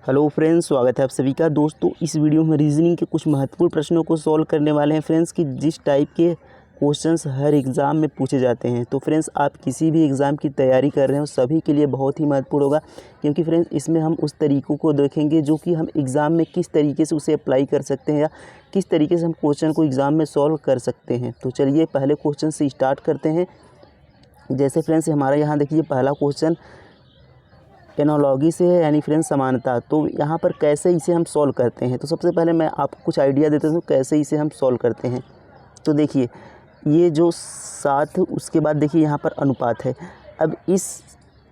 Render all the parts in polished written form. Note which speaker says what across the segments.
Speaker 1: Hello friends, स्वागत है आप सभी का। दोस्तों, इस वीडियो में रीजनिंग के कुछ महत्वपूर्ण प्रश्नों को सॉल्व करने वाले हैं फ्रेंड्स कि जिस टाइप के क्वेश्चंस हर एग्ज़ाम में पूछे जाते हैं। तो फ्रेंड्स, आप किसी भी एग्ज़ाम की तैयारी कर रहे हो सभी के लिए बहुत ही महत्वपूर्ण होगा, क्योंकि फ्रेंड्स इसमें हम उस तरीक़ों को देखेंगे जो कि हम एग्ज़ाम में किस तरीके से उसे अप्लाई कर सकते हैं या किस तरीके से हम क्वेश्चन को एग्ज़ाम में सॉल्व कर सकते हैं। तो चलिए पहले क्वेश्चन से स्टार्ट करते हैं। जैसे फ्रेंड्स हमारा यहाँ देखिए पहला क्वेश्चन एनालॉजी से है, यानी फ्रेंड्स समानता। तो यहाँ पर कैसे इसे हम सॉल्व करते हैं, तो सबसे पहले मैं आपको कुछ आइडिया देता हूँ कैसे इसे हम सॉल्व करते हैं। तो देखिए ये जो 7, उसके बाद देखिए यहाँ पर अनुपात है। अब इस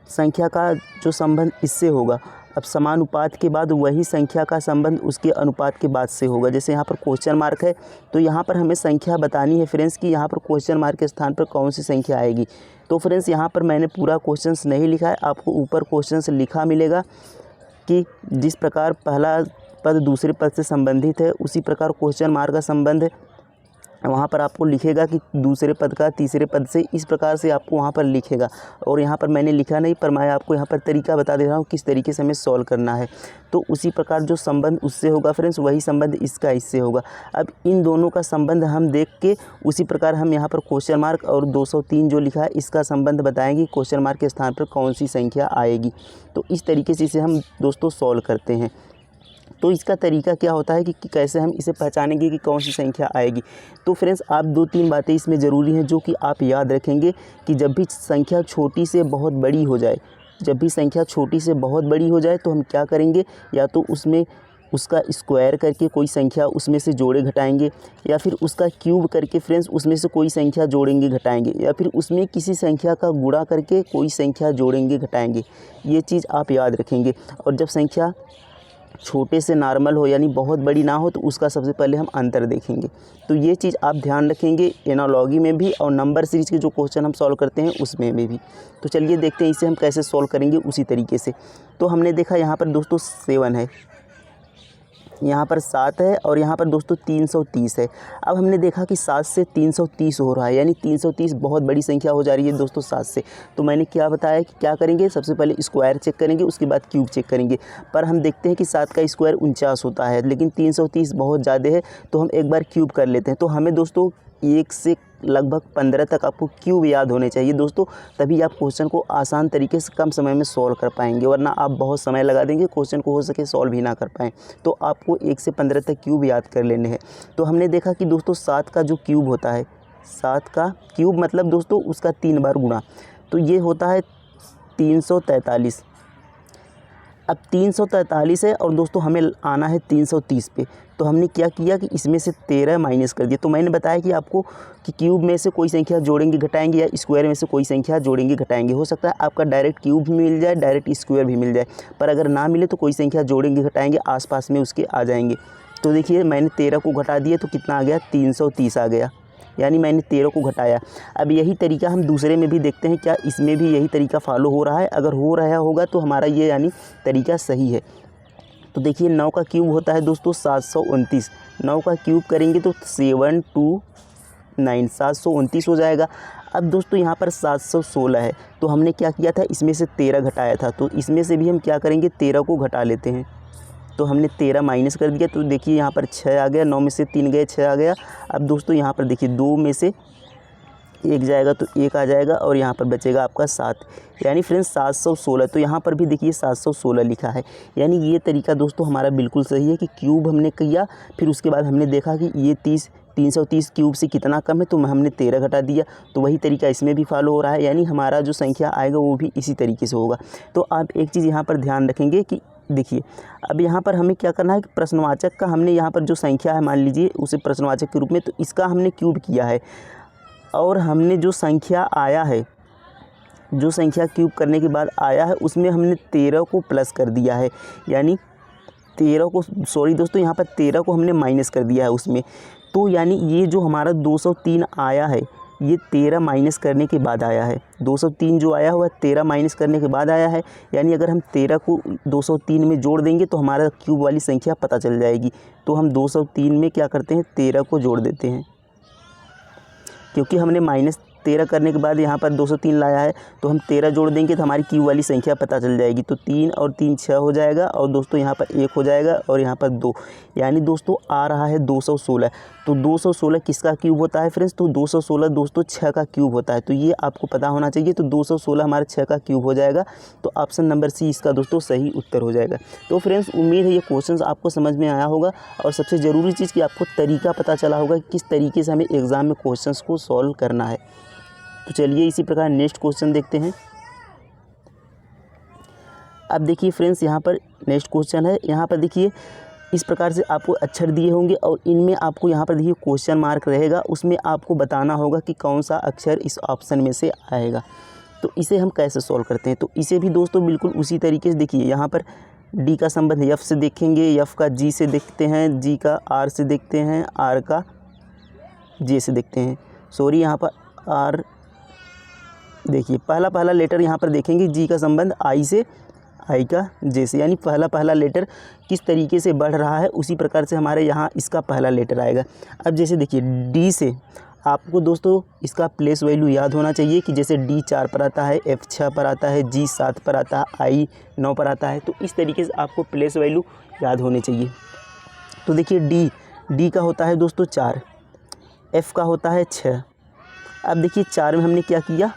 Speaker 1: संख्या का जो संबंध इससे होगा, अब समानुपात के बाद वही संख्या का संबंध उसके अनुपात के बाद से होगा। जैसे यहाँ पर क्वेश्चन मार्क है तो यहाँ पर हमें संख्या बतानी है फ्रेंड्स कि यहाँ पर क्वेश्चन मार्क के स्थान पर कौन सी संख्या आएगी। तो फ्रेंड्स यहाँ पर मैंने पूरा क्वेश्चंस नहीं लिखा है, आपको ऊपर क्वेश्चंस लिखा मिलेगा कि जिस प्रकार पहला पद दूसरे पद से संबंधित है उसी प्रकार क्वेश्चन मार्क का संबंध है। वहाँ पर आपको लिखेगा कि दूसरे पद का तीसरे पद से, इस प्रकार से आपको वहाँ पर लिखेगा। और यहाँ पर मैंने लिखा नहीं, पर मैं आपको यहाँ पर तरीका बता दे रहा हूँ किस तरीके से हमें सॉल्व करना है। तो उसी प्रकार जो संबंध उससे होगा फ्रेंड्स, वही संबंध इसका इससे होगा। अब इन दोनों का संबंध हम देख के उसी प्रकार हम यहाँ पर क्वेश्चन मार्क और 203 जो लिखा है इसका संबंध बताएंगे, क्वेश्चन मार्क के स्थान पर कौन सी संख्या आएगी। तो इस तरीके से इसे हम दोस्तों सॉल्व करते हैं। तो इसका तरीका क्या होता है कि कैसे हम इसे पहचानेंगे कि कौन सी संख्या आएगी। तो फ्रेंड्स आप 2-3 बातें इसमें ज़रूरी हैं जो कि आप याद रखेंगे कि जब भी संख्या छोटी से बहुत बड़ी हो जाए, जब भी संख्या छोटी से बहुत बड़ी हो जाए तो हम क्या करेंगे, या तो उसमें उसका स्क्वायर करके कोई संख्या उसमें से जोड़े घटाएंगे, या फिर उसका क्यूब करके फ्रेंड्स उसमें से कोई संख्या जोड़ेंगे घटाएंगे, या फिर उसमें किसी संख्या का गुणा करके कोई संख्या जोड़ेंगे घटाएंगे। ये चीज़ आप याद रखेंगे। और जब संख्या छोटे से नॉर्मल हो यानी बहुत बड़ी ना हो तो उसका सबसे पहले हम अंतर देखेंगे। तो ये चीज़ आप ध्यान रखेंगे एनालॉजी में भी और नंबर सीरीज़ के जो क्वेश्चन हम सॉल्व करते हैं उसमें भी। तो चलिए देखते हैं इसे हम कैसे सॉल्व करेंगे उसी तरीके से। तो हमने देखा यहाँ पर दोस्तों 7 है, यहाँ पर 7 है और यहाँ पर दोस्तों 330 है। अब हमने देखा कि 7 से 330 हो रहा है, यानी 330 बहुत बड़ी संख्या हो जा रही है दोस्तों 7 से। तो मैंने क्या बताया कि क्या करेंगे, सबसे पहले स्क्वायर चेक करेंगे, उसके बाद क्यूब चेक करेंगे। पर हम देखते हैं कि 7 का स्क्वायर 49 होता है, लेकिन 330 बहुत ज़्यादा है, तो हम एक बार क्यूब कर लेते हैं। तो हमें दोस्तों 1 से लगभग 15 तक आपको क्यूब याद होने चाहिए दोस्तों, तभी आप क्वेश्चन को आसान तरीके से कम समय में सॉल्व कर पाएंगे, वरना आप बहुत समय लगा देंगे क्वेश्चन को हो सके सॉल्व ही ना कर पाएँ। तो आपको 1 से 15 तक क्यूब याद कर लेने हैं। तो हमने देखा कि दोस्तों 7 का जो क्यूब होता है, 7 का क्यूब मतलब दोस्तों उसका 3 बार गुणा, तो ये होता है 343। अब 343 है और दोस्तों हमें आना है 330 पे। तो हमने क्या किया कि इसमें से 13 माइनस कर दिया। तो मैंने बताया कि आपको कि क्यूब में से कोई संख्या जोड़ेंगे घटाएंगे या स्क्वायर में से कोई संख्या जोड़ेंगे घटाएंगे। हो सकता है आपका डायरेक्ट क्यूब भी मिल जाए, डायरेक्ट स्क्वायर भी मिल जाए, पर अगर ना मिले तो कोई संख्या जोड़ेंगे घटाएंगे आसपास में उसके आ जाएंगे। तो देखिए मैंने 13 को घटा दिया तो कितना आ गया, 330 आ गया, यानी मैंने 13 को घटाया। अब यही तरीका हम दूसरे में भी देखते हैं, क्या इसमें भी यही तरीका फॉलो हो रहा है। अगर हो रहा होगा तो हमारा ये यानी तरीका सही है। तो देखिए 9 का क्यूब होता है दोस्तों 729, 9 का क्यूब करेंगे तो 729 729 हो जाएगा। अब दोस्तों यहाँ पर 716 है, तो हमने क्या किया था, इसमें से 13 घटाया था, तो इसमें से भी हम क्या करेंगे 13 को घटा लेते हैं। तो हमने 13 माइनस कर दिया, तो देखिए यहाँ पर 6 आ गया, 9 में से 3 गए 6 आ गया। अब दोस्तों यहाँ पर देखिए 2 में से 1 जाएगा तो 1 आ जाएगा और यहाँ पर बचेगा आपका 7, यानी फ्रेंड्स 716। तो यहाँ पर भी देखिए 716 लिखा है, यानी ये तरीका दोस्तों हमारा बिल्कुल सही है कि क्यूब हमने किया, फिर उसके बाद हमने देखा कि ये 330 क्यूब से कितना कम है, तो हमने 13 घटा दिया। तो वही तरीका इसमें भी फॉलो हो रहा है, यानी हमारा जो संख्या आएगा वो भी इसी तरीके से होगा। तो आप एक चीज़ यहाँ पर ध्यान रखेंगे कि देखिए अब यहाँ पर हमें क्या करना है कि प्रश्नवाचक का हमने यहाँ पर जो संख्या है मान लीजिए उसे प्रश्नवाचक के रूप में, तो इसका हमने क्यूब किया है और हमने जो संख्या आया है, जो संख्या क्यूब करने के बाद आया है उसमें हमने 13 को प्लस कर दिया है, यानी 13 को सॉरी दोस्तों यहाँ पर 13 को हमने माइनस कर दिया है उसमें। तो यानी ये जो हमारा 203 आया है ये 13 माइनस करने के बाद आया है। 203 जो आया हुआ 13 माइनस करने के बाद आया है, यानी अगर हम 13 को 203 में जोड़ देंगे तो हमारा क्यूब वाली संख्या पता चल जाएगी। तो हम 203 में क्या करते हैं 13 को जोड़ देते हैं, क्योंकि हमने माइनस 13 करने के बाद यहाँ पर 203 लाया है, तो हम 13 जोड़ देंगे तो हमारी क्यू वाली संख्या पता चल जाएगी। तो 3 और 3 6 हो जाएगा, और दोस्तों यहाँ पर 1 हो जाएगा और यहाँ पर 2, यानी दोस्तों आ रहा है 216। तो 216 किसका क्यूब होता है फ्रेंड्स? तो 216 दोस्तों 6 का क्यूब होता है। तो ये आपको पता होना चाहिए। तो 216 हमारे 6 का क्यूब हो जाएगा। तो ऑप्शन नंबर सी इसका दोस्तों सही उत्तर हो जाएगा। तो फ्रेंड्स उम्मीद है ये क्वेश्चंस आपको समझ में आया होगा, और सबसे ज़रूरी चीज़ कि आपको तरीका पता चला होगा कि किस तरीके से हमें एग्ज़ाम में क्वेश्चंस को सॉल्व करना है। तो चलिए इसी प्रकार नेक्स्ट क्वेश्चन देखते हैं। अब देखिए फ्रेंड्स यहाँ पर नेक्स्ट क्वेश्चन है। यहाँ पर देखिए इस प्रकार से आपको अक्षर दिए होंगे, और इनमें आपको यहाँ पर देखिए क्वेश्चन मार्क रहेगा, उसमें आपको बताना होगा कि कौन सा अक्षर इस ऑप्शन में से आएगा। तो इसे हम कैसे सॉल्व करते हैं? तो इसे भी दोस्तों बिल्कुल उसी तरीके से देखिए, यहाँ पर डी का संबंध एफ से देखेंगे, एफ का जी से देखते हैं, जी का आर से देखते हैं, आर का जे से देखते हैं। सॉरी यहाँ पर आर देखिए पहला लेटर यहाँ पर देखेंगे, जी का संबंध आई से, आई का जे से, यानी पहला लेटर किस तरीके से बढ़ रहा है उसी प्रकार से हमारे यहाँ इसका पहला लेटर आएगा। अब जैसे देखिए डी से आपको दोस्तों इसका प्लेस वैल्यू याद होना चाहिए कि जैसे डी 4 पर आता है, एफ 6 पर आता है, जी 7 पर आता है, आई 9 पर आता है। तो इस तरीके से आपको प्लेस वैल्यू याद होने चाहिए। तो देखिए डी का होता है दोस्तों 4, एफ़ का होता है 6। अब देखिए 4 में हमने क्या किया,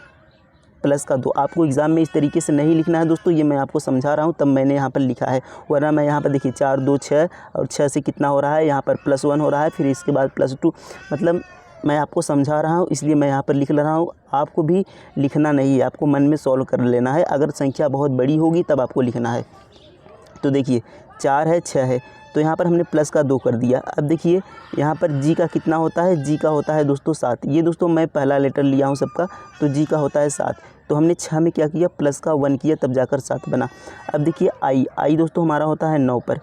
Speaker 1: प्लस का 2। आपको एग्ज़ाम में इस तरीके से नहीं लिखना है दोस्तों, ये मैं आपको समझा रहा हूँ तब मैंने यहाँ पर लिखा है, वरना मैं यहाँ पर देखिए 4 2 6, और 6 से कितना हो रहा है, यहाँ पर +1 हो रहा है, फिर इसके बाद +2। मतलब मैं आपको समझा रहा हूँ इसलिए मैं यहाँ पर लिख रहा हूँ। आपको भी लिखना नहीं है, आपको मन में सॉल्व कर लेना है। अगर संख्या बहुत बड़ी होगी तब आपको लिखना है। तो देखिए 4 है, 6 है, तो यहाँ पर हमने प्लस का 2 कर दिया। अब देखिए यहाँ पर जी का कितना होता है, जी का होता है दोस्तों 7। ये दोस्तों मैं पहला लेटर लिया हूँ सबका, तो जी का होता है 7। तो हमने 6 में क्या किया, प्लस का 1 किया, तब जाकर 7 बना। अब देखिए आई दोस्तों हमारा होता है 9 पर,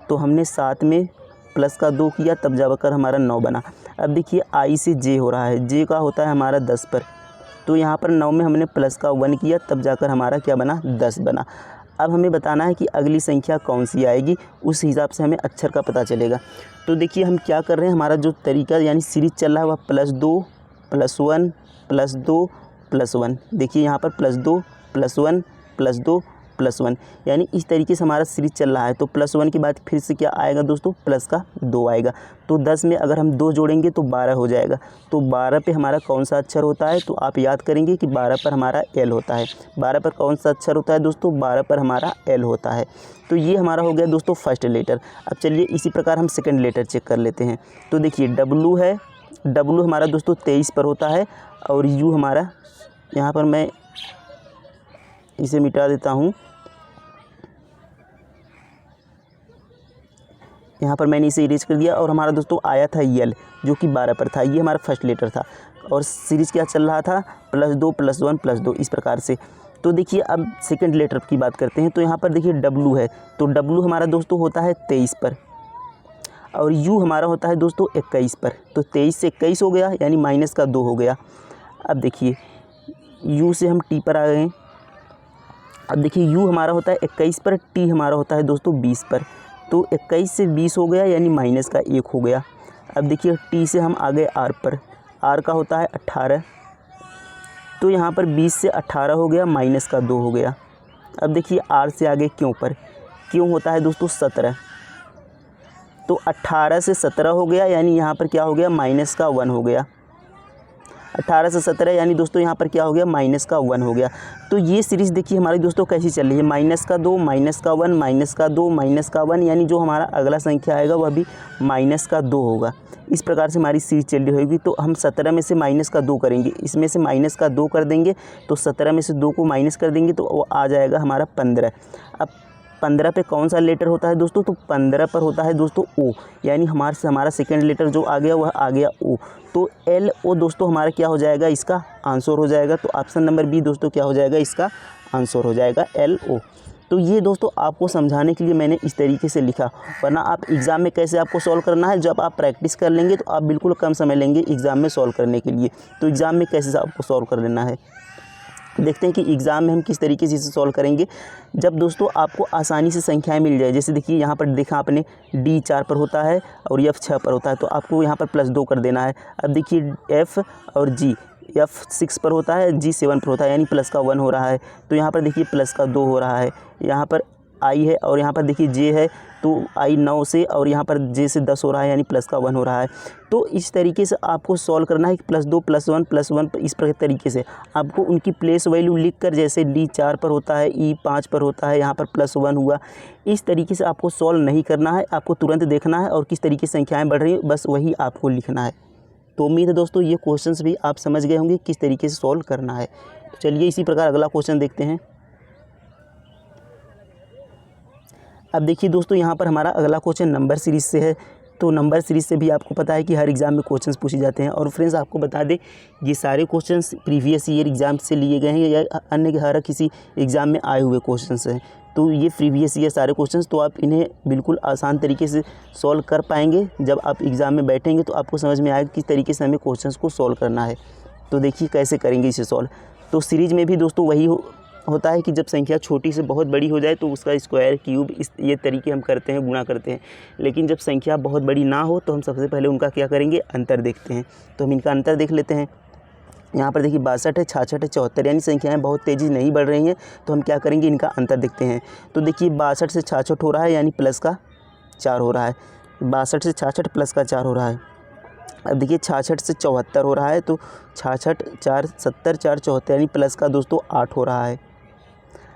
Speaker 1: तो हमने 7 में प्लस का 2 किया, तब जाकर हमारा 9 बना। अब देखिए आई से जे हो रहा है, जे का होता है हमारा 10 पर, तो यहाँ पर 9 में हमने प्लस का 1 किया, तब जाकर हमारा क्या बना, 10 बना। अब हमें बताना है कि अगली संख्या कौन सी आएगी, उस हिसाब से हमें अक्षर का पता चलेगा। तो देखिए हम क्या कर रहे हैं, हमारा जो तरीका यानी सीरीज चल रहा है वह +2 +1 +2 +1। देखिए यहाँ पर +2 +1 +2 +1, यानी इस तरीके से हमारा सीरीज चल रहा है। तो +1 के बाद फिर से क्या आएगा दोस्तों, प्लस का 2 आएगा। तो 10 में अगर हम 2 जोड़ेंगे तो 12 हो जाएगा। तो 12 पे हमारा कौन सा अक्षर होता है, तो आप याद करेंगे कि 12 पर हमारा एल होता है। 12 पर कौन सा अक्षर होता है दोस्तों, 12 पर हमारा एल होता है। तो ये हमारा हो गया दोस्तों फर्स्ट लेटर। अब चलिए इसी प्रकार हम सेकेंड लेटर चेक कर लेते हैं। तो देखिए डब्लू है, डब्लू हमारा दोस्तों 23 पर होता है, और यू हमारा, यहाँ पर मैं इसे मिटा देता हूँ, यहाँ पर मैंने इसे इरेज कर दिया, और हमारा दोस्तों आया था यल, जो कि 12 पर था। ये हमारा फर्स्ट लेटर था, और सीरीज क्या चल रहा था, +2 +1 +2 इस प्रकार से। तो देखिए अब सेकंड लेटर की बात करते हैं। तो यहाँ पर देखिए डब्लू है, तो डब्लू हमारा दोस्तों होता है 23 पर, और यू हमारा होता है दोस्तों 21 पर। तो 23 से 21 हो गया, यानी माइनस का 2 हो गया। अब देखिए यू से हम टी पर आ गए। अब देखिए यू हमारा होता है 21 पर, टी हमारा होता है दोस्तों 20 पर। तो 21 से 20 हो गया, यानी माइनस का 1 हो गया। अब देखिए टी से हम आ गए आर पर, आर का होता है 18। तो यहाँ पर 20 से 18 हो गया, माइनस का 2 हो गया। अब देखिए आर से आगे क्यों पर, क्यों होता है दोस्तों 17। तो 18 से 17 हो गया, यानी यहाँ पर क्या हो गया, माइनस का 1 हो गया। 18 से 17 यानी दोस्तों यहाँ पर क्या हो गया, माइनस का 1 हो गया। तो ये सीरीज़ देखिए हमारी दोस्तों कैसी चल रही है, माइनस का 2 माइनस का 1 माइनस का 2 माइनस का 1, यानी जो हमारा अगला संख्या आएगा वह भी माइनस का 2 होगा। इस प्रकार से हमारी सीरीज चल रही होगी। तो हम 17 में से माइनस का 2 करेंगे, इसमें से माइनस का 2 कर देंगे, तो 17 में से 2 को माइनस कर देंगे तो वो आ जाएगा हमारा 15। अब 15 पे कौन सा लेटर होता है दोस्तों, तो 15 पर होता है दोस्तों ओ, यानी हमारा सेकेंड लेटर जो आ गया वह आ गया ओ। तो एल ओ दोस्तों हमारा क्या हो जाएगा, इसका आंसर हो जाएगा। तो ऑप्शन नंबर बी दोस्तों क्या हो जाएगा, इसका आंसर हो जाएगा एल ओ। तो ये दोस्तों आपको समझाने के लिए मैंने इस तरीके से लिखा, वरना आप एग्ज़ाम में कैसे आपको सॉल्व करना है, जब आप प्रैक्टिस कर लेंगे तो आप बिल्कुल कम समय लेंगे एग्ज़ाम में सॉल्व करने के लिए। तो एग्ज़ाम में कैसे आपको सॉल्व कर लेना है, देखते हैं कि एग्ज़ाम में हम किस तरीके से इसे सॉल्व करेंगे। जब दोस्तों आपको आसानी से संख्याएं मिल जाए, जैसे देखिए यहाँ पर देखा आपने डी 4 पर होता है और एफ 6 पर होता है, तो आपको यहाँ पर +2 कर देना है। अब देखिए एफ़ और जी, F6 पर होता है, G7 पर होता है, यानी प्लस का 1 हो रहा है। तो यहाँ पर देखिए प्लस का 2 हो रहा है, यहाँ पर I है और यहाँ पर देखिए J है, तो I 9 से और यहाँ पर J से 10 हो रहा है, यानी प्लस का 1 हो रहा है। तो इस तरीके से आपको सॉल्व करना है कि +2 +1 इस तरीके से आपको उनकी प्लेस वैल्यू लिख कर, जैसे D 4 पर होता है, E 5 पर होता है, यहाँ पर +1 हुआ, इस तरीके से आपको सॉल्व नहीं करना है। आपको तुरंत देखना है और किस तरीके से संख्याएँ बढ़ रही हैं, बस वही आपको लिखना है। तो उम्मीद है दोस्तों ये क्वेश्चंस भी आप समझ गए होंगे किस तरीके से सॉल्व करना है। तो चलिए इसी प्रकार अगला क्वेश्चन देखते हैं। अब देखिए दोस्तों यहाँ पर हमारा अगला क्वेश्चन नंबर सीरीज़ से है। तो नंबर सीरीज़ से भी आपको पता है कि हर एग्ज़ाम में क्वेश्चंस पूछे जाते हैं। और फ्रेंड्स आपको बता दें ये सारे क्वेश्चंस प्रीवियस ईयर एग्ज़ाम से लिए गए हैं या अन्य हर किसी एग्ज़ाम में आए हुए क्वेश्चंस हैं। तो ये प्रीवियस ईयर सारे क्वेश्चंस, तो आप इन्हें बिल्कुल आसान तरीके से सॉल्व कर पाएंगे। जब आप एग्ज़ाम में बैठेंगे तो आपको समझ में आएगा किस तरीके से हमें क्वेश्चंस को सॉल्व करना है। तो देखिए कैसे करेंगे इसे सॉल्व। तो सीरीज़ में भी दोस्तों वही होता है कि जब संख्या छोटी से बहुत बड़ी हो जाए तो उसका स्क्वायर, क्यूब, ये तरीके हम करते हैं, गुणा करते हैं। लेकिन जब संख्या बहुत बड़ी ना हो तो हम सबसे पहले उनका क्या करेंगे, अंतर देखते हैं। तो हम इनका अंतर देख लेते हैं। यहाँ पर देखिए 62 है, 66 है, 74, यानी संख्याएं बहुत तेज़ी नहीं बढ़ रही हैं। तो हम क्या करेंगे, इनका अंतर देखते हैं। तो देखिए 62 से 66 हो रहा है, यानी प्लस का 4 हो रहा है। 62 से 66 प्लस का 4 हो रहा है। अब देखिए 66 से 74 हो रहा है, तो 66 4 70 4 74, यानी प्लस का दोस्तों 8 हो रहा है।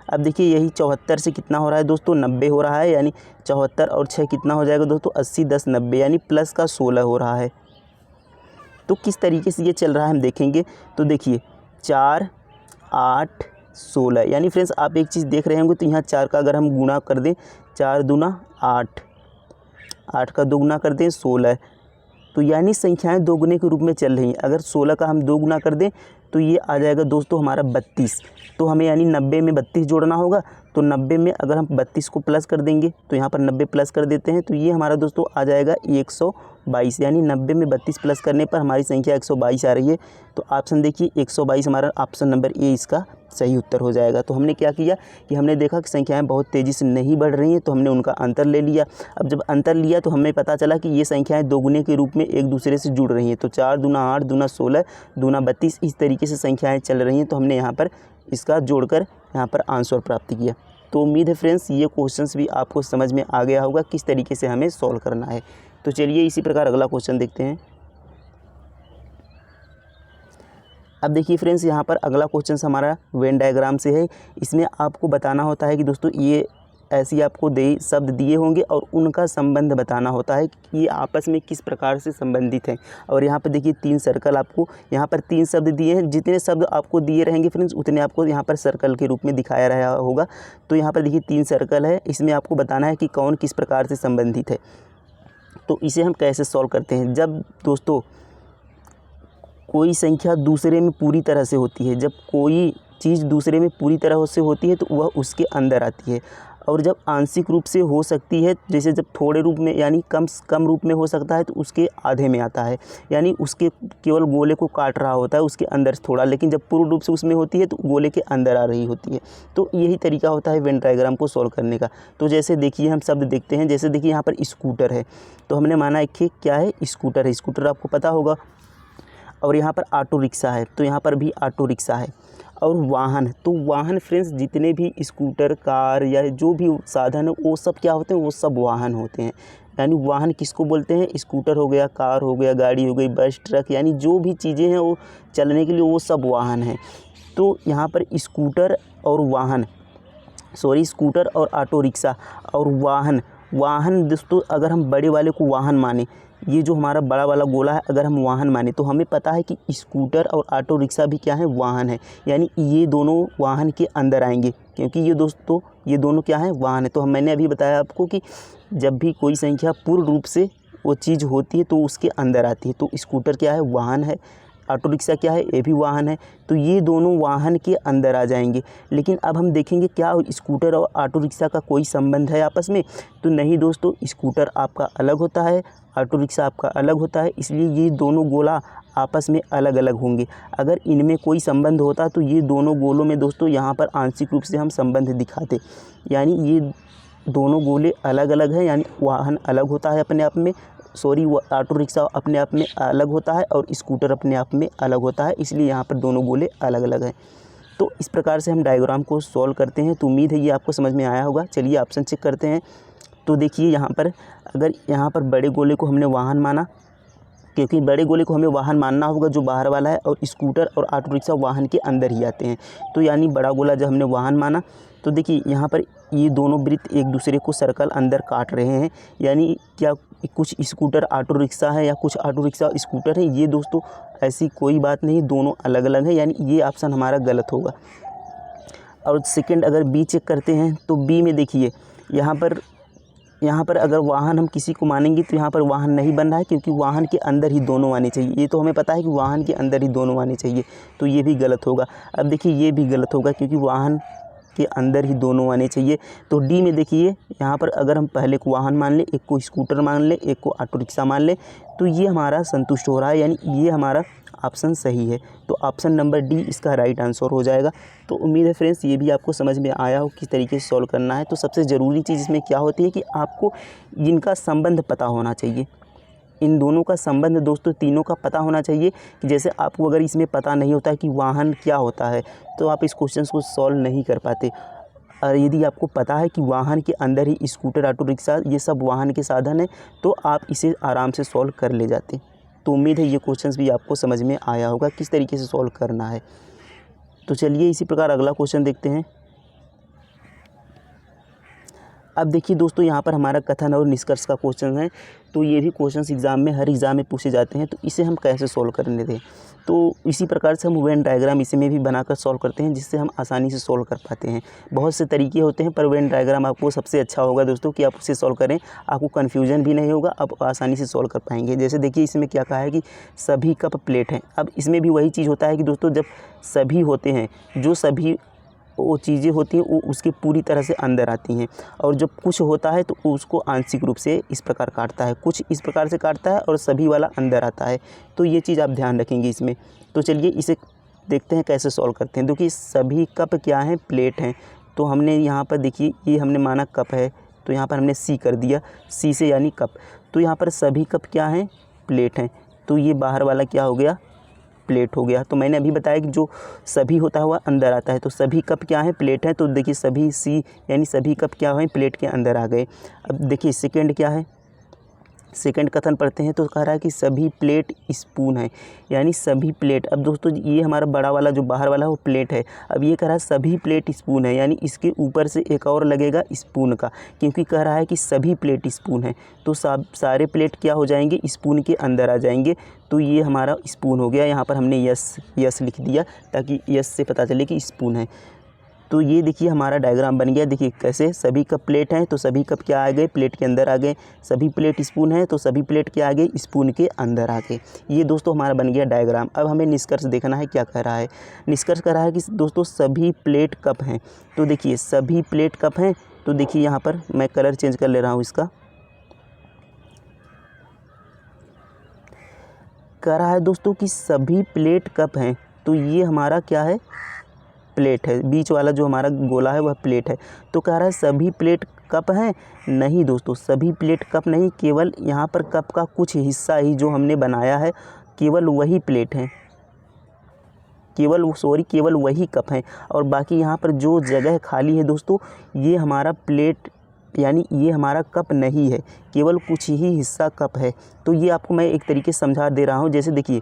Speaker 1: अब देखिए यही 74 से कितना हो रहा है दोस्तों, 90 हो रहा है, यानी 74 और 6 कितना हो जाएगा दोस्तों, 80 10 90, यानी प्लस का 16 हो रहा है। तो किस तरीके से ये चल रहा है हम देखेंगे। तो देखिए 4 8 16, यानी फ्रेंड्स आप एक चीज़ देख रहे होंगे, तो यहाँ 4 का अगर हम गुणा कर दें, 4 दूना 8, 8 का 2 गुना कर दें 16, तो यानी संख्याएं दोगुने के रूप में चल रही हैं। अगर 16 का हम 2 गुना कर दें तो ये आ जाएगा दोस्तों हमारा 32। तो हमें यानी 90 में 32 जोड़ना होगा। तो 90 में अगर हम 32 को प्लस कर देंगे, तो यहाँ पर 90 प्लस कर देते हैं, तो ये हमारा दोस्तों आ जाएगा 122, यानी 90 में 32 प्लस करने पर हमारी संख्या 122 आ रही है। तो ऑप्शन देखिए 122 हमारा ऑप्शन नंबर ए इसका सही उत्तर हो जाएगा। तो हमने क्या किया कि हमने देखा कि संख्याएं बहुत तेज़ी से नहीं बढ़ रही हैं, तो हमने उनका अंतर ले लिया। अब जब अंतर लिया तो हमें पता चला कि ये संख्याएं दोगुने के रूप में एक दूसरे से जुड़ रही हैं। तो 4 दूना 8 दूना 16 दूना 32, इस तरीके से संख्याएं चल रही हैं। तो हमने यहाँ पर इसका जोड़कर यहाँ पर आंसर प्राप्त किया। तो उम्मीद है फ्रेंड्स ये क्वेश्चंस भी आपको समझ में आ गया होगा किस तरीके से हमें सॉल्व करना है। तो चलिए इसी प्रकार अगला क्वेश्चन देखते हैं। अब देखिए फ्रेंड्स यहाँ पर अगला क्वेश्चन हमारा वेन डायग्राम से है। इसमें आपको बताना होता है कि दोस्तों ये ऐसी आपको शब्द दिए होंगे और उनका संबंध बताना होता है कि ये आपस में किस प्रकार से संबंधित हैं। और यहाँ पर देखिए 3 सर्कल, आपको यहाँ पर 3 शब्द दिए हैं। जितने शब्द आपको दिए रहेंगे फ्रेंड्स उतने आपको यहाँ पर सर्कल के रूप में दिखाया रहा होगा। तो यहाँ पर देखिए 3 सर्कल है, इसमें आपको बताना है कि कौन किस प्रकार से संबंधित है। तो इसे हम कैसे सॉल्व करते हैं। जब दोस्तों कोई संख्या दूसरे में पूरी तरह से होती है, जब कोई चीज़ दूसरे में पूरी तरह से होती है तो वह उसके अंदर आती है। और जब आंशिक रूप से हो सकती है, जैसे जब थोड़े रूप में यानी कम रूप में हो सकता है, तो उसके आधे में आता है, यानी उसके केवल गोले को काट रहा होता है उसके अंदर से थोड़ा। लेकिन जब पूर्ण रूप से उसमें होती है तो गोले के अंदर आ रही होती है। तो यही तरीका होता है वेन डायग्राम को सॉल्व करने का। तो जैसे देखिए हम शब्द देखते हैं, जैसे देखिए यहाँ पर स्कूटर है, तो हमने माना कि क्या है, स्कूटर है, स्कूटर आपको पता होगा। और यहाँ पर ऑटो रिक्शा है, तो यहाँ पर भी ऑटो रिक्शा है। और वाहन, तो वाहन फ्रेंड्स जितने भी स्कूटर, कार या जो भी साधन है वो सब क्या होते हैं, वो सब वाहन होते हैं। यानी वाहन किसको बोलते हैं, स्कूटर हो गया, कार हो गया, गाड़ी हो गई, बस, ट्रक, यानी जो भी चीज़ें हैं वो चलने के लिए वो सब वाहन हैं। तो यहाँ पर स्कूटर और वाहन, स्कूटर और ऑटो रिक्शा और वाहन दोस्तों अगर हम बड़े वाले को वाहन माने, ये जो हमारा बड़ा वाला गोला है अगर हम वाहन माने, तो हमें पता है कि स्कूटर और ऑटो रिक्शा भी क्या है, वाहन है। यानी ये दोनों वाहन के अंदर आएंगे, क्योंकि ये दोस्तों ये दोनों क्या है, वाहन है। तो मैंने अभी बताया आपको कि जब भी कोई संख्या पूर्ण रूप से वो चीज़ होती है तो उसके अंदर आती है। तो स्कूटर क्या है, वाहन है। ऑटो रिक्शा क्या है, ये भी वाहन है। तो ये दोनों वाहन के अंदर आ जाएंगे। लेकिन अब हम देखेंगे क्या स्कूटर और ऑटो रिक्शा का कोई संबंध है आपस में, तो नहीं दोस्तों। स्कूटर आपका अलग होता है, ऑटो रिक्शा आपका अलग होता है, इसलिए ये दोनों गोला आपस में अलग अलग होंगे। अगर इनमें कोई संबंध होता तो ये दोनों गोलों में दोस्तों यहाँ पर आंशिक रूप से हम संबंध दिखाते। यानी ये दोनों गोले अलग अलग हैं, यानी वाहन अलग होता है अपने आप में, सॉरी वो ऑटो रिक्शा अपने आप में अलग होता है और स्कूटर अपने आप में अलग होता है, इसलिए यहाँ पर दोनों गोले अलग अलग हैं। तो इस प्रकार से हम डायग्राम को सॉल्व करते हैं। तो उम्मीद है ये आपको समझ में आया होगा। चलिए ऑप्शन चेक करते हैं। तो देखिए यहाँ पर अगर यहाँ पर बड़े गोले को हमने वाहन माना, क्योंकि बड़े गोले को हमें वाहन मानना होगा जो बाहर वाला है, और स्कूटर और ऑटो रिक्शा वाहन के अंदर ही आते हैं। तो यानी बड़ा गोला जब हमने वाहन माना, तो देखिए यहाँ पर ये दोनों वृत्त एक दूसरे को सर्कल अंदर काट रहे हैं। यानी क्या कुछ स्कूटर ऑटो रिक्शा है या कुछ ऑटो रिक्शा स्कूटर है? ये दोस्तों ऐसी कोई बात नहीं, दोनों अलग अलग हैं, यानी ये ऑप्शन हमारा गलत होगा। और सेकंड अगर बी चेक करते हैं तो बी में देखिए यहाँ पर अगर वाहन हम किसी को मानेंगे तो यहाँ पर वाहन नहीं बन रहा है, क्योंकि वाहन के अंदर ही दोनों आने चाहिए। ये तो हमें पता है कि वाहन के अंदर ही दोनों आने चाहिए, तो ये भी गलत होगा। अब देखिए ये भी गलत होगा, क्योंकि वाहन के अंदर ही दोनों आने चाहिए। तो डी में देखिए यहाँ पर अगर हम पहले को वाहन मान ले, एक को स्कूटर मान ले, एक को ऑटो रिक्शा मान ले, तो ये हमारा संतुष्ट हो रहा है, यानी ये हमारा ऑप्शन सही है। तो ऑप्शन नंबर डी इसका राइट आंसर हो जाएगा। तो उम्मीद है फ्रेंड्स ये भी आपको समझ में आया हो किस तरीके से सॉल्व करना है। तो सबसे ज़रूरी चीज़ इसमें क्या होती है कि आपको इनका संबंध पता होना चाहिए। इन दोनों का संबंध दोस्तों तीनों का पता होना चाहिए। कि जैसे आपको अगर इसमें पता नहीं होता है कि वाहन क्या होता है, तो आप इस क्वेश्चन को सॉल्व नहीं कर पाते। और यदि आपको पता है कि वाहन के अंदर ही स्कूटर ऑटो रिक्शा ये सब वाहन के साधन है, तो आप इसे आराम से सॉल्व कर ले जाते। तो उम्मीद है ये क्वेश्चंस भी आपको समझ में आया होगा किस तरीके से सॉल्व करना है। तो चलिए इसी प्रकार अगला क्वेश्चन देखते हैं। अब देखिए दोस्तों यहाँ पर हमारा कथन और निष्कर्ष का क्वेश्चन है। तो ये भी क्वेश्चंस एग्ज़ाम में हर एग्ज़ाम में पूछे जाते हैं। तो इसे हम कैसे सॉल्व करने दें, तो इसी प्रकार से हम वेन डायग्राम इसी में भी बनाकर सॉल्व करते हैं, जिससे हम आसानी से सॉल्व कर पाते हैं। बहुत से तरीके होते हैं, पर वेन डायग्राम आपको सबसे अच्छा होगा दोस्तों कि आप उसे सॉल्व करें। आपको कन्फ्यूजन भी नहीं होगा, आप आसानी से सॉल्व कर पाएंगे। जैसे देखिए इसमें क्या कहा है कि सभी कप प्लेट हैं। अब इसमें भी वही चीज़ होता है कि दोस्तों जब सभी होते हैं, जो सभी वो चीज़ें होती हैं वो उसके पूरी तरह से अंदर आती हैं, और जब कुछ होता है तो उसको आंशिक रूप से इस प्रकार काटता है, कुछ इस प्रकार से काटता है और सभी वाला अंदर आता है। तो ये चीज़ आप ध्यान रखेंगे इसमें। तो चलिए इसे देखते हैं कैसे सॉल्व करते हैं। देखिए सभी कप क्या हैं? प्लेट हैं। तो हमने यहाँ पर देखिए ये हमने माना कप है, तो यहाँ पर हमने सी कर दिया, सी से यानी कप। तो यहाँ पर सभी कप क्या हैं? प्लेट हैं। तो ये बाहर वाला क्या हो गया? प्लेट हो गया। तो मैंने अभी बताया कि जो सभी होता है वह अंदर आता है, तो सभी कप क्या है? प्लेट है। तो देखिए सभी सी यानी सभी कप क्या है? प्लेट के अंदर आ गए। अब देखिए सेकंड क्या है? सेकंड कथन पढ़ते हैं। तो कह रहा है कि सभी प्लेट स्पून है, यानी सभी प्लेट। अब दोस्तों ये हमारा बड़ा वाला जो बाहर वाला है वो प्लेट है। अब ये कह रहा है सभी प्लेट स्पून है, यानी इसके ऊपर से एक और लगेगा स्पून का, क्योंकि कह रहा है कि सभी प्लेट स्पून है। तो सारे प्लेट क्या हो जाएंगे? स्पून के अंदर आ जाएंगे। तो ये हमारा स्पून हो गया। यहाँ पर हमने यस लिख दिया ताकि यस से पता चले कि स्पून है। तो ये देखिए हमारा डायग्राम बन गया। देखिए कैसे सभी कप प्लेट हैं, तो सभी कप क्या आ गए? प्लेट के अंदर आ गए। सभी प्लेट स्पून है, तो सभी प्लेट क्या आ गए? स्पून के अंदर आ गए। ये दोस्तों हमारा बन गया डायग्राम। अब हमें निष्कर्ष देखना है क्या कह रहा है। निष्कर्ष कह रहा है कि दोस्तों सभी प्लेट कप हैं। तो देखिए सभी प्लेट कप हैं। तो देखिए यहाँ पर मैं कलर चेंज कर ले रहा हूँ इसका। कह रहा है दोस्तों कि सभी प्लेट कप हैं। तो ये हमारा क्या है? प्लेट है। बीच वाला जो हमारा गोला है वह प्लेट है। तो कह रहा है सभी प्लेट कप हैं। नहीं दोस्तों, सभी प्लेट कप नहीं, केवल यहाँ पर कप का कुछ हिस्सा ही जो हमने बनाया है, केवल वही प्लेट है, केवल वही कप हैं। और बाकी यहाँ पर जो जगह खाली है दोस्तों, ये हमारा प्लेट यानी ये हमारा कप नहीं है, केवल कुछ ही हिस्सा कप है। तो ये आपको मैं एक तरीके से समझा दे रहा हूँ। जैसे देखिए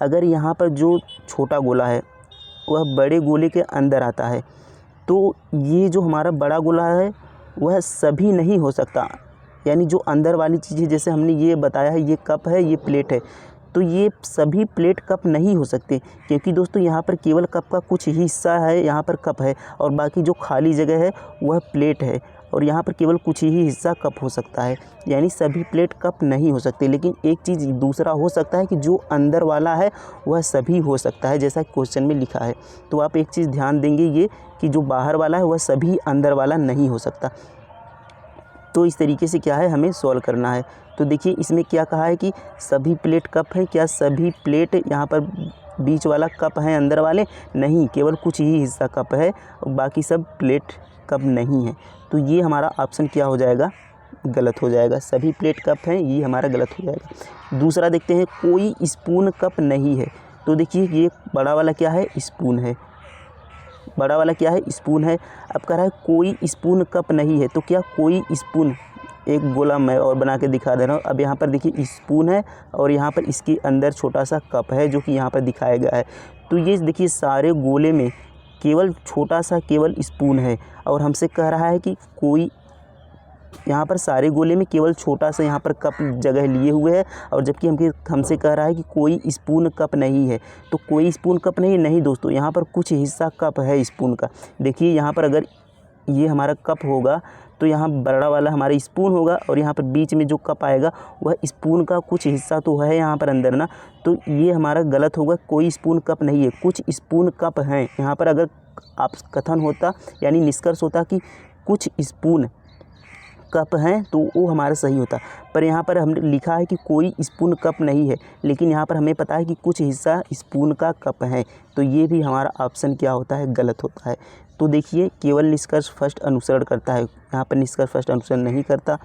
Speaker 1: अगर यहाँ पर जो छोटा गोला है वह बड़े गोले के अंदर आता है, तो ये जो हमारा बड़ा गोला है वह सभी नहीं हो सकता। यानी जो अंदर वाली चीज़ें, जैसे हमने ये बताया है ये कप है, ये प्लेट है, तो ये सभी प्लेट कप नहीं हो सकते, क्योंकि दोस्तों यहाँ पर केवल कप का कुछ ही हिस्सा है, यहाँ पर कप है, और बाकी जो खाली जगह है वह प्लेट है, और यहाँ पर केवल कुछ ही हिस्सा कप हो सकता है। यानी सभी प्लेट कप नहीं हो सकते। लेकिन एक चीज़ दूसरा हो सकता है कि जो अंदर वाला है वह सभी हो सकता है, जैसा क्वेश्चन में लिखा है। तो आप एक चीज़ ध्यान देंगे ये कि जो बाहर वाला है वह सभी अंदर वाला नहीं हो सकता। तो इस तरीके से क्या है हमें सॉल्व करना है। तो देखिए इसमें क्या कहा है कि सभी प्लेट कप है। क्या सभी प्लेट यहाँ पर बीच वाला कप है अंदर वाले? नहीं, केवल कुछ ही हिस्सा कप है और बाकी सब प्लेट कप नहीं है। तो ये हमारा ऑप्शन क्या हो जाएगा? गलत हो जाएगा। सभी प्लेट कप हैं, ये हमारा गलत हो जाएगा। दूसरा देखते हैं, कोई स्पून कप नहीं है। तो देखिए ये बड़ा वाला क्या है, स्पून है। बड़ा वाला क्या है, स्पून है। अब कह रहा है कोई स्पून कप नहीं है, तो क्या कोई स्पून, एक गोला मैं और बना के दिखा दे रहा हूँ। अब यहाँ पर देखिए स्पून है और यहाँ पर इसके अंदर छोटा सा कप है जो कि यहाँ पर दिखाया गया है। तो ये देखिए सारे गोले में केवल छोटा सा केवल स्पून है और हमसे कह रहा है कि कोई, यहाँ पर सारे गोले में केवल छोटा सा यहाँ पर कप जगह लिए हुए है और जबकि हमसे कह रहा है कि कोई स्पून कप नहीं है। तो कोई स्पून कप नहीं दोस्तों, यहाँ पर कुछ हिस्सा कप है स्पून का। देखिए यहाँ पर अगर ये हमारा कप होगा तो यहाँ बड़ा वाला हमारा स्पून होगा और यहाँ पर बीच में जो कप आएगा वह स्पून का कुछ हिस्सा तो है यहाँ पर अंदर ना, तो ये हमारा गलत होगा। कोई स्पून कप नहीं है, कुछ स्पून कप हैं। यहाँ पर अगर आप कथन होता यानी निष्कर्ष होता कि कुछ स्पून कप हैं तो वो हमारा सही होता, पर यहाँ पर हमने लिखा है कि कोई स्पून कप नहीं है, लेकिन यहाँ पर हमें पता है कि कुछ हिस्सा स्पून का कप है, तो ये भी हमारा ऑप्शन क्या होता है, गलत होता है। तो देखिए केवल निष्कर्ष फर्स्ट अनुसरण करता है, यहाँ पर निष्कर्ष फर्स्ट अनुसरण नहीं करता।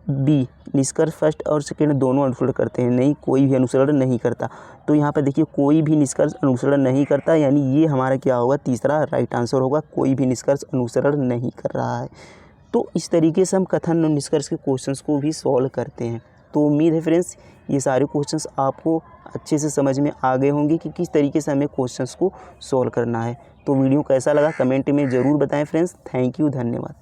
Speaker 1: बी, निष्कर्ष फर्स्ट और सेकेंड दोनों अनुसरण करते हैं, नहीं कोई भी अनुसरण नहीं करता। तो यहाँ पर देखिए कोई भी निष्कर्ष अनुसरण नहीं करता, यानी ये हमारा क्या होगा, तीसरा राइट आंसर होगा। कोई भी निष्कर्ष अनुसरण नहीं कर रहा है। तो इस तरीके से हम कथन और निष्कर्ष के क्वेश्चंस को भी सॉल्व करते हैं। तो उम्मीद है फ्रेंड्स ये सारे क्वेश्चंस आपको अच्छे से समझ में आ गए होंगे कि किस तरीके से हमें क्वेश्चंस को सॉल्व करना है। तो वीडियो कैसा लगा कमेंट में ज़रूर बताएं फ्रेंड्स। थैंक यू, धन्यवाद।